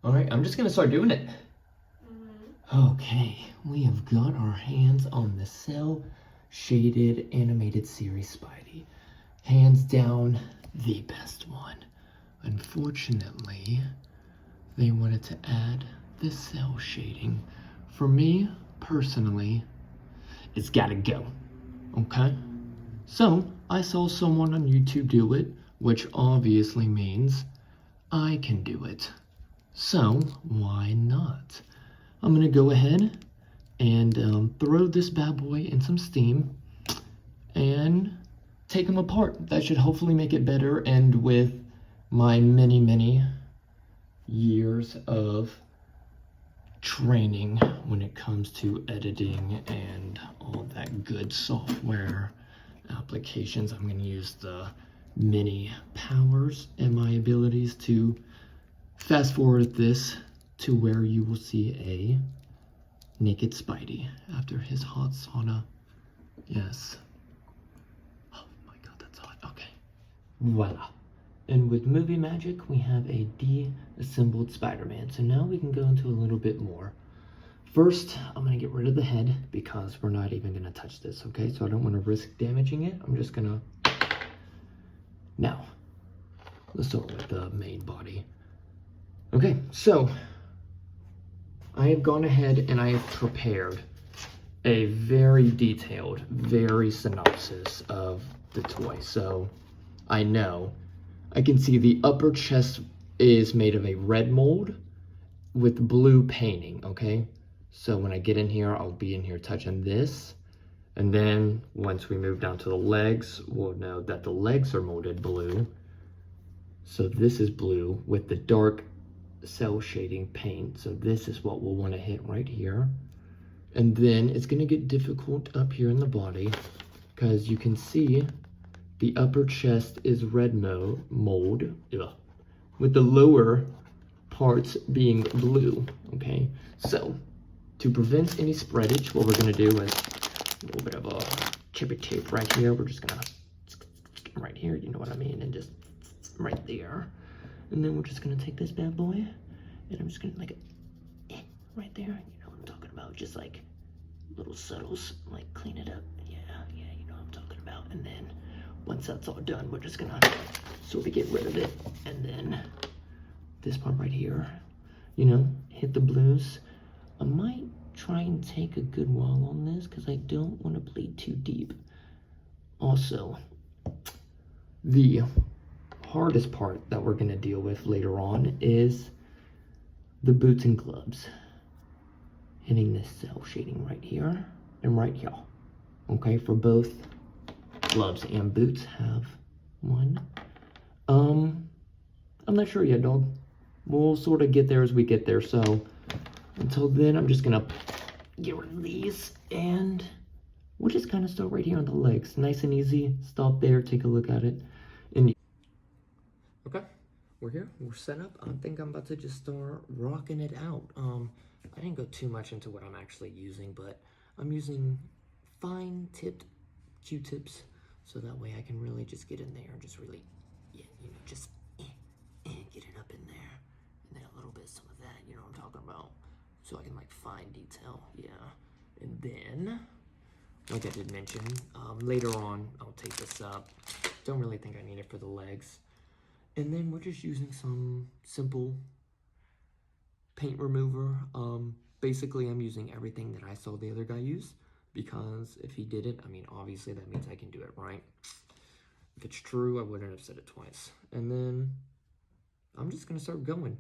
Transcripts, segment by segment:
All right, I'm just gonna start doing it. Okay, we have got our hands on the cell shaded animated series Spidey. Hands down, the best one. Unfortunately, they wanted to add the cell shading. For me, personally, it's gotta go, okay? So, I saw someone on YouTube do it, which obviously means I can do it. So, why not? I'm gonna go ahead and throw this bad boy in some steam and take them apart. That should hopefully make it better, and with my many years of training when it comes to editing and all that good software applications, I'm going to use the mini powers and my abilities to fast forward this to where you will see a naked Spidey after his hot sauna. Yes. Oh my god, that's hot. Okay. Voila. And with movie magic, we have a de-assembled Spider-Man. So now we can go into a little bit more. First, I'm going to get rid of the head because we're not even going to touch this, okay? So I don't want to risk damaging it. I'm just going to... Now, let's start with the main body. Okay, so I have gone ahead and I have prepared a very detailed, very synopsis of the toy. So I know I can see the upper chest is made of a red mold with blue painting, okay? So when I get in here, I'll be in here touching this. And then once we move down to the legs, we'll know that the legs are molded blue. So this is blue with the dark cell shading paint. So this is what we'll want to hit right here. And then it's going to get difficult up here in the body because you can see the upper chest is red mold, with the lower parts being blue, okay? So, to prevent any spreadage, what we're gonna do is a little bit of a chippy tape right here. We're just gonna, right here, you know what I mean, and just right there. And then we're just gonna take this bad boy, and I'm just gonna like, right there, you know what I'm talking about, just like little subtles, like clean it up, yeah, you know what I'm talking about. And then, once that's all done, we're just gonna sort of get rid of it, and then this part right here, you know, hit the blues. I might try and take a good while on this because I don't want to bleed too deep. Also, the hardest part that we're gonna deal with later on is the boots and gloves. Hitting this cell shading right here and right here. Okay, for both gloves and boots have one. I'm not sure yet, dog. We'll sort of get there as we get there. So until then, I'm just gonna get rid of these, and we'll just kind of start right here on the legs. Nice and easy. Stop there, take a look at it. And okay, we're here. We're set up. I think I'm about to just start rocking it out. I didn't go too much into what I'm actually using, but I'm using fine tipped Q-tips. So that way I can really just get in there and just really, yeah, you know, just get it up in there. And then a little bit, some of that, you know what I'm talking about. So I can like fine detail, yeah. And then, like I did mention, later on, I'll take this up. Don't really think I need it for the legs. And then we're just using some simple paint remover. Basically I'm using everything that I saw the other guy use. Because if he did it, I mean, obviously that means I can do it, right? If it's true, I wouldn't have said it twice. And then I'm just gonna start going.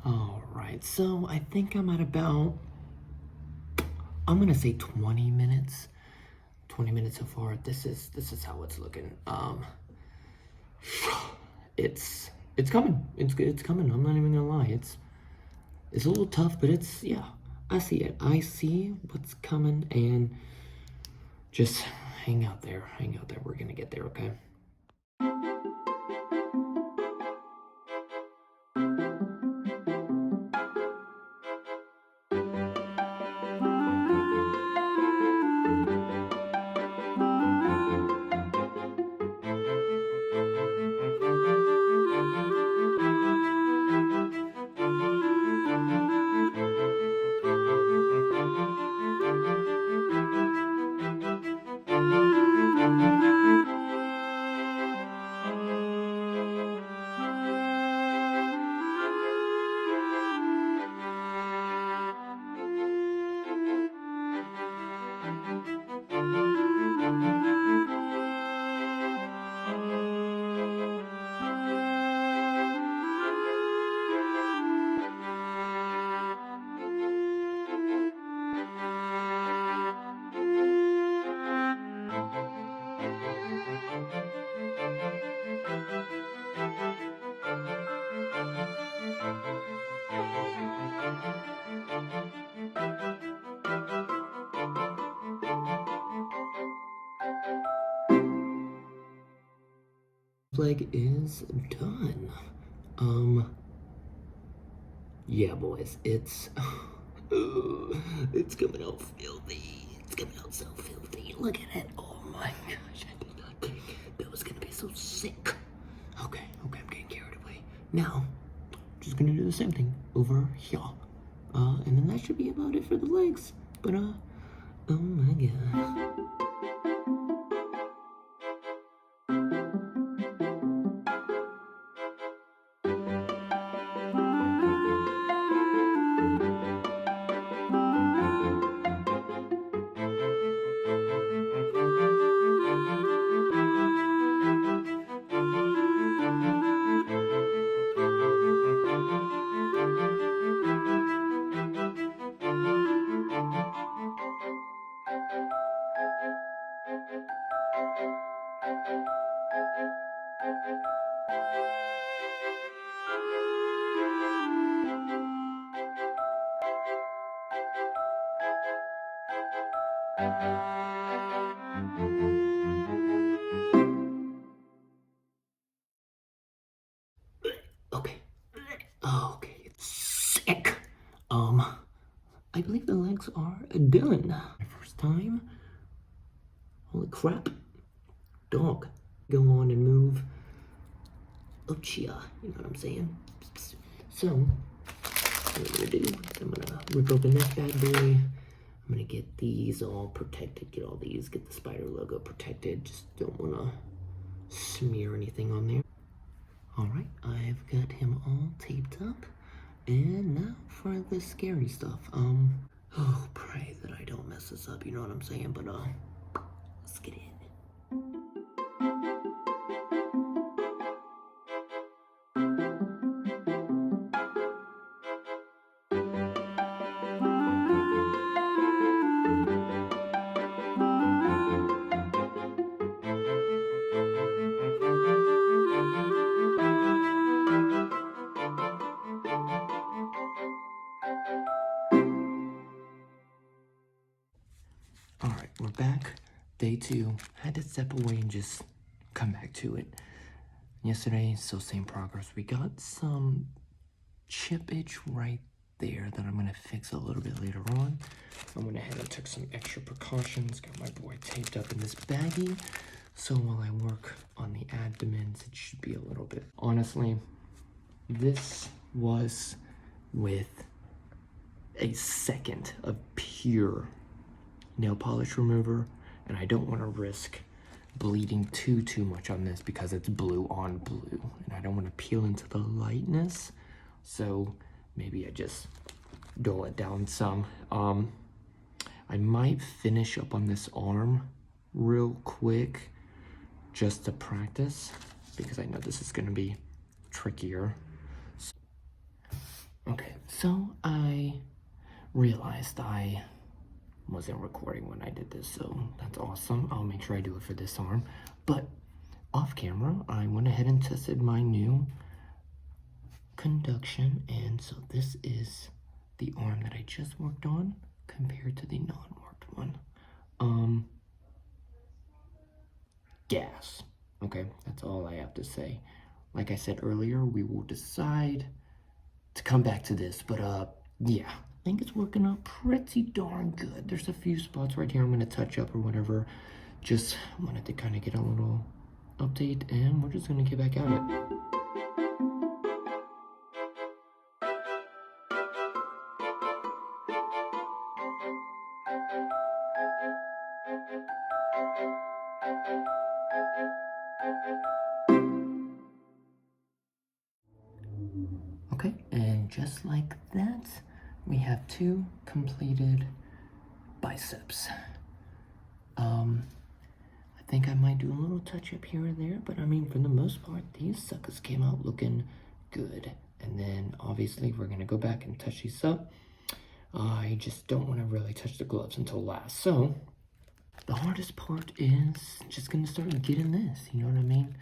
All right, so I think I'm at about, I'm gonna say 20 minutes. 20 minutes so far. This is how it's looking. It's coming. It's coming. I'm not even gonna lie. It's a little tough, but it's, yeah. I see it. I see what's coming, and just hang out there. Hang out there. We're gonna get there, okay? Leg is done. Yeah, boys, it's it's coming out filthy. It's coming out so filthy. Look at it. Oh my gosh, I did not think that was gonna be so sick. Okay, I'm getting carried away. Now, just gonna do the same thing over here. And then that should be about it for the legs. But oh my god. Okay. Okay, it's sick. I believe the legs are done. My first time. Holy crap. Dog. Go on and move. Oh, chia. You know what I'm saying? So, what I'm gonna do, I'm gonna rip open that bad boy. I'm gonna get these all protected, get all these, get the spider logo protected. Just don't wanna smear anything on there. Alright, I've got him all taped up. And now for the scary stuff. Oh, pray that I don't mess this up, you know what I'm saying? But, let's get in. day 2, had to step away and just come back to it. Yesterday, still same progress. We got some chippage right there that I'm gonna fix a little bit later on. I went ahead and took some extra precautions, got my boy taped up in this baggie, so while I work on the abdomens, it should be a little bit. Honestly, this was with a second of pure nail polish remover, and I don't want to risk bleeding too much on this because it's blue on blue, and I don't want to peel into the lightness, so maybe I just dull it down some. I might finish up on this arm real quick just to practice because I know this is going to be trickier. Okay, so I realized I wasn't recording when I did this, so that's awesome. I'll make sure I do it for this arm. But off camera, I went ahead and tested my new conduction, and so this is the arm that I just worked on compared to the non-worked one. Gas. Okay, that's all I have to say. Like I said earlier, we will decide to come back to this, but yeah, I think it's working out pretty darn good. There's a few spots right here I'm gonna touch up or whatever. Just wanted to kind of get a little update, and we're just gonna get back at it. Okay, and just like that, we have 2 completed biceps. I think I might do a little touch up here or there, but I mean, for the most part, these suckers came out looking good. And then obviously we're gonna go back and touch these up. I just don't want to really touch the gloves until last. So the hardest part is just gonna start getting this, you know what I mean?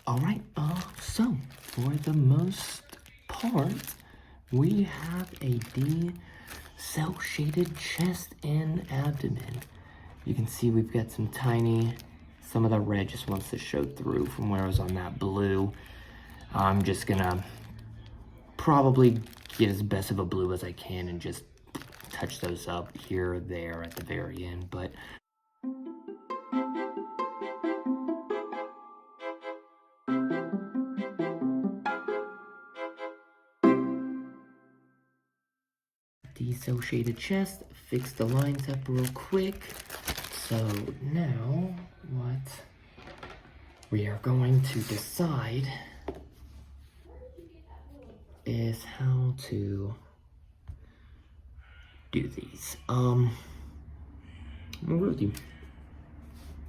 All right, so for the most part, we have a D-cell shaded chest and abdomen. You can see we've got some some of the red just wants to show through from where I was on that blue. I'm just gonna probably get as best of a blue as I can and just touch those up here or there at the very end, but cell shaded chest, fix the lines up real quick. So now what we are going to decide is how to do these. I'm agree with you.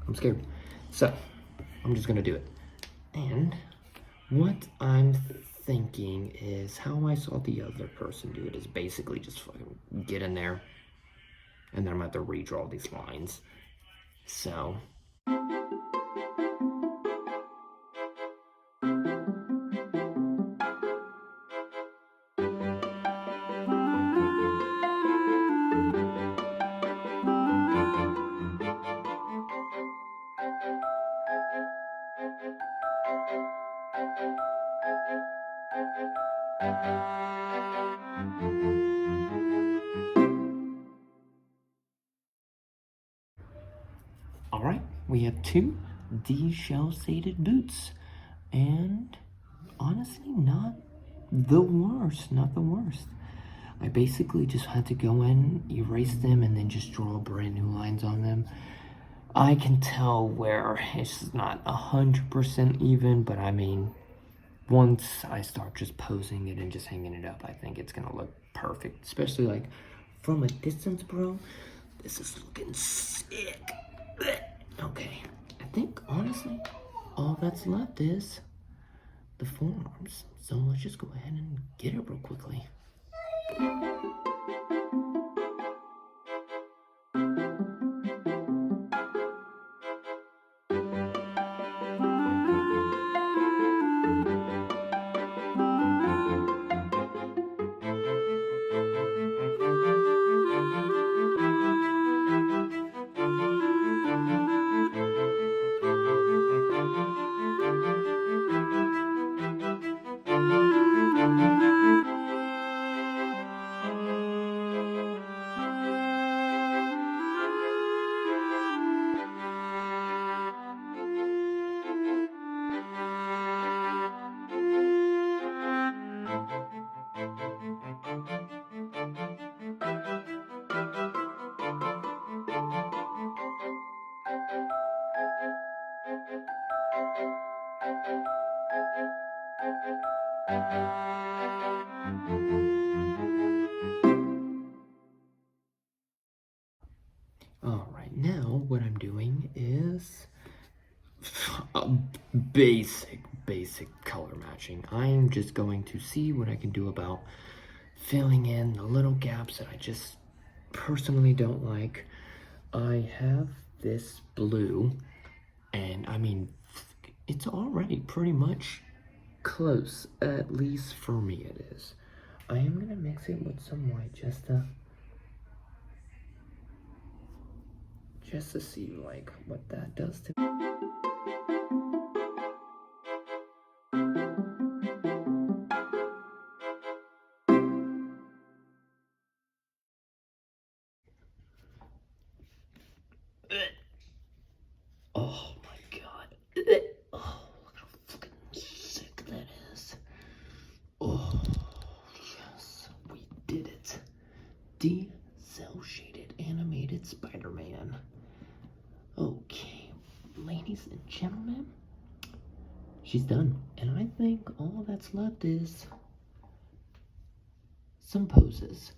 I'm scared. So I'm just gonna do it. And what I'm thinking is how I saw the other person do it is basically just fucking get in there and then I'm gonna have to redraw these lines. So all right, we have 2 D-shell shaded boots, and honestly, not the worst, not the worst. I basically just had to go in, erase them, and then just draw brand new lines on them. I can tell where it's not 100% even, but I mean, once I start just posing it and just hanging it up, I think it's gonna look perfect, especially like from a distance, bro. This is looking sick. Okay, I think honestly, all that's left is the forearms. So let's just go ahead and get it real quickly. All right, now what I'm doing is a basic color matching. I'm just going to see what I can do about filling in the little gaps that I just personally don't like. I have this blue, and I mean, it's already pretty much close, at least for me it is. I am gonna mix it with some white just to see like what that does to me. Oh my god. Oh, look how fucking sick that is. Oh, yes, we did it. Cell shaded animated Spider-Man. Okay, ladies and gentlemen, she's done. And I think all that's left is some poses.